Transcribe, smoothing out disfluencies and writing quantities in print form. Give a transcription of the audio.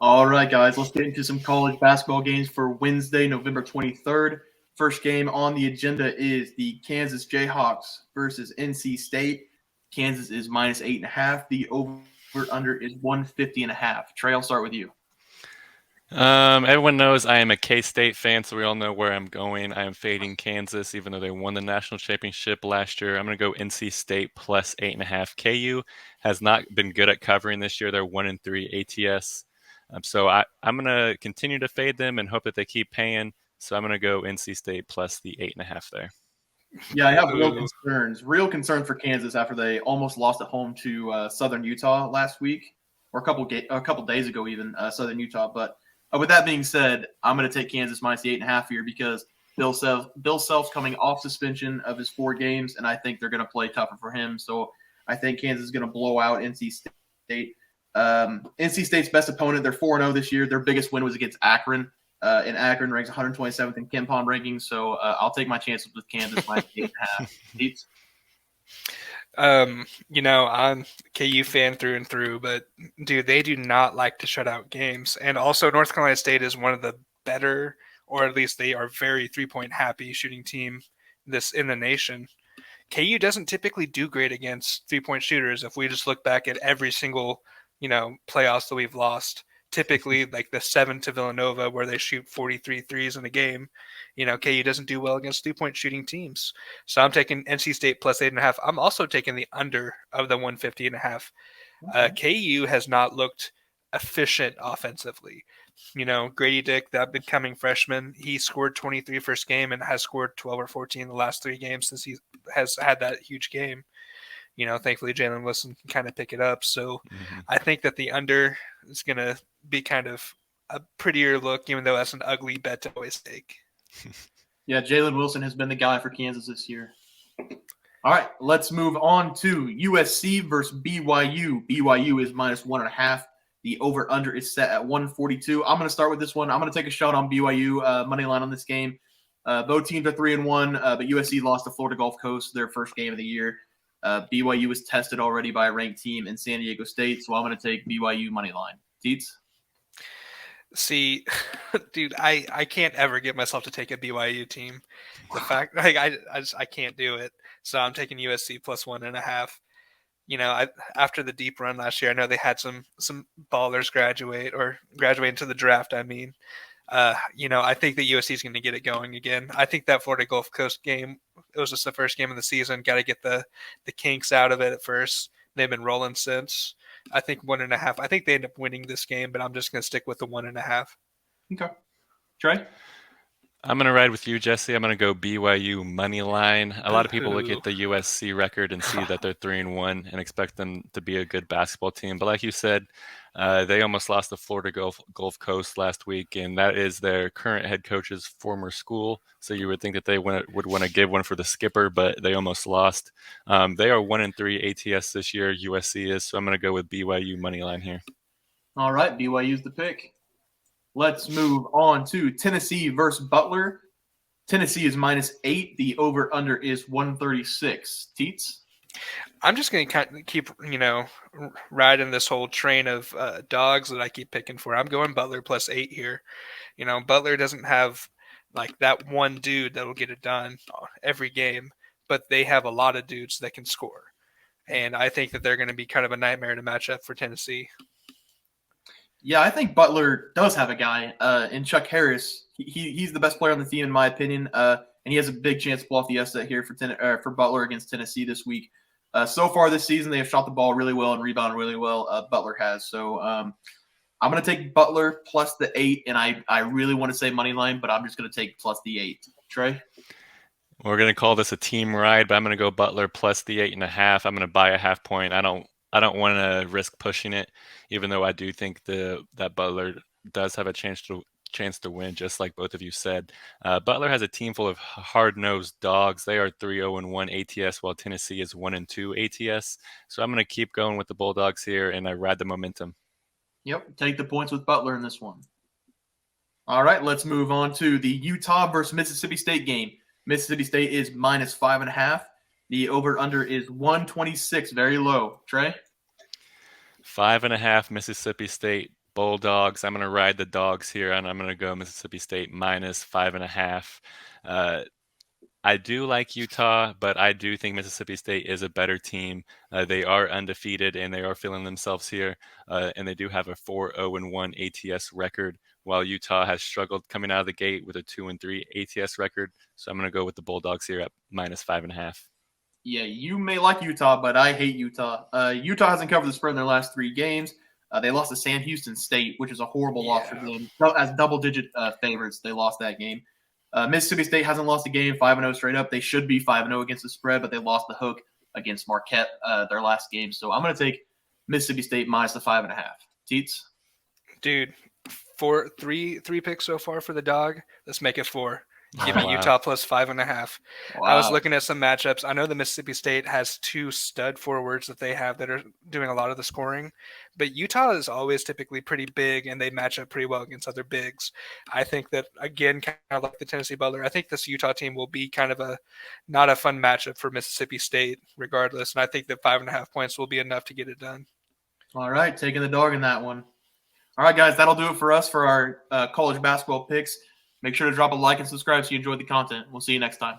All right, guys, let's get into some college basketball games for Wednesday, November 23rd. First game on the agenda is the Kansas Jayhawks versus NC State. Kansas is minus 8.5. The over-under is 150.5. Trey, I'll start with you. Everyone knows I am a K-State fan, so we all know where I'm going. I am fading Kansas, even though they won the national championship last year. I'm going to go NC State plus 8.5. KU has not been good at covering this year. They're 1-3 ATS. So I'm going to continue to fade them and hope that they keep paying. So I'm going to go NC State plus the 8.5 there. Yeah, I have real concerns for Kansas after they almost lost at home to Southern Utah last week, or a couple days ago even, Southern Utah. But with that being said, I'm going to take Kansas minus the 8.5 here because Bill Self's coming off suspension of his 4 games, and I think they're going to play tougher for him. So I think Kansas is going to blow out NC State. NC State's best opponent, they're 4-0 this year. Their biggest win was against Akron. And Akron ranks 127th in KenPom rankings, so I'll take my chances with Kansas minus 8.5. Teats? I'm a KU fan through and through, but dude, they do not like to shut out games. And also, North Carolina State is one of the better, or at least they are very 3-point happy shooting team in the nation. KU doesn't typically do great against 3-point shooters. If we just look back at every single, playoffs that we've lost, typically like the 7 to Villanova where they shoot 43 threes in a game, KU doesn't do well against 3-point shooting teams. So I'm taking NC State plus 8.5. I'm also taking the under of the 150.5. KU has not looked efficient offensively. Grady Dick, that becoming freshman, he scored 23 first game and has scored 12 or 14 in the last 3 games since he has had that huge game. Thankfully Jalen Wilson can kind of pick it up. So I think that the under is going to be kind of a prettier look, even though that's an ugly bet to always take. Yeah, Jalen Wilson has been the guy for Kansas this year. All right, let's move on to USC versus BYU. BYU is minus 1.5. The over-under is set at 142. I'm going to start with this one. I'm going to take a shot on BYU money line on this game. Both teams are 3-1, but USC lost to Florida Gulf Coast their first game of the year. BYU was tested already by a ranked team in San Diego State, so I'm going to take BYU money line. Teats? See, dude, I can't ever get myself to take a BYU team. The fact, I can't do it. So I'm taking USC plus 1.5. After the deep run last year, I know they had some ballers graduate into the draft. I mean, I think that USC is going to get it going again. I think that Florida Gulf Coast game, it was just the first game of the season. Got to get the kinks out of it at first. They've been rolling since. I think 1.5. I think they end up winning this game, but I'm just going to stick with the 1.5. Okay. Trey? I'm going to ride with you, Jesse. I'm going to go BYU money line. A lot of people look at the USC record and see that they're 3-1 and expect them to be a good basketball team. But like you said, they almost lost to Florida Gulf Coast last week, and that is their current head coach's former school. So you would think that they would want to give one for the skipper, but they almost lost. They are 1-3 ATS this year, USC is. So I'm going to go with BYU money line here. All right, BYU's the pick. Let's move on to Tennessee versus Butler. Tennessee is minus 8. The over-under is 136. Teats? I'm just going to kind of keep, riding this whole train of dogs that I keep picking for. I'm going Butler plus 8 here. Butler doesn't have like that one dude that'll get it done every game, but they have a lot of dudes that can score. And I think that they're going to be kind of a nightmare to match up for Tennessee. Yeah, I think Butler does have a guy in Chuck Harris. He's the best player on the team, in my opinion, and he has a big chance to pull off the upset here for Butler against Tennessee this week. So far this season, they have shot the ball really well and rebounded really well. Butler has. So I'm going to take Butler plus the 8, and I really want to say money line, but I'm just going to take plus the 8. Trey? We're going to call this a team ride, but I'm going to go Butler plus the 8.5. I'm going to buy a half point. I don't want to risk pushing it, even though I do think that Butler does have a chance to win, just like both of you said. Butler has a team full of hard-nosed dogs. They are 3-0-1 ATS, while Tennessee is 1-2 ATS. So I'm going to keep going with the Bulldogs here, and I ride the momentum. Yep, take the points with Butler in this one. All right, let's move on to the Utah versus Mississippi State game. Mississippi State is minus 5.5. The over-under is 126, very low. Trey? 5.5 Mississippi State. Bulldogs. I'm going to ride the dogs here, and I'm going to go Mississippi State minus 5.5. I do like Utah, but I do think Mississippi State is a better team. They are undefeated, and they are feeling themselves here, and they do have a 4-0-1 ATS record, while Utah has struggled coming out of the gate with a 2-3 ATS record. So I'm going to go with the Bulldogs here at minus 5.5. Yeah, you may like Utah, but I hate Utah. Utah hasn't covered the spread in their last 3 games. They lost to Sam Houston State, which is a horrible loss for them. As double-digit favorites, they lost that game. Mississippi State hasn't lost a game, 5-0 straight up. They should be 5-0 against the spread, but they lost the hook against Marquette their last game. So I'm going to take Mississippi State minus the 5.5. Teats? Dude, three picks so far for the dog. Let's make it 4. Give me wow. Utah plus 5.5. Wow. I was looking at some matchups. I know the Mississippi State has 2 stud forwards that they have that are doing a lot of the scoring, but Utah is always typically pretty big, and they match up pretty well against other bigs. I think that, again, kind of like the Tennessee Butler, I think this Utah team will be kind of not a fun matchup for Mississippi State regardless, and I think that 5.5 points will be enough to get it done. All right, taking the dog in that one. All right, guys, that'll do it for us for our college basketball picks. Make sure to drop a like and subscribe so you enjoyed the content. We'll see you next time.